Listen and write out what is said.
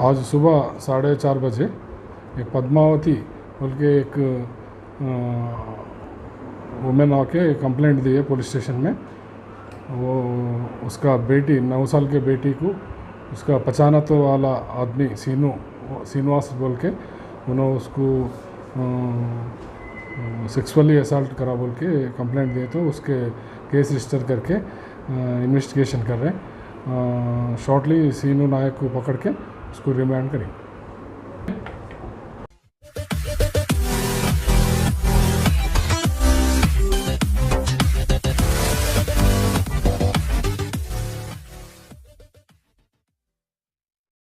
आज सुबह 4:30 बजे एक पद्मावती बोल के एक वुमेन आके कंप्लेंट दी है पुलिस स्टेशन में। वो उसका बेटी 9 साल के बेटी को उसका पचानत वाला आदमी सीनवास बोल के उन्होंने उसको सेक्सुअली असल्ट करा बोल के कंप्लेंट दिए, तो उसके केस रजिस्टर करके इन्वेस्टिगेशन कर रहे हैं। शॉर्टली सीनू नायक को पकड़ के उसको रिमांड करेंगे।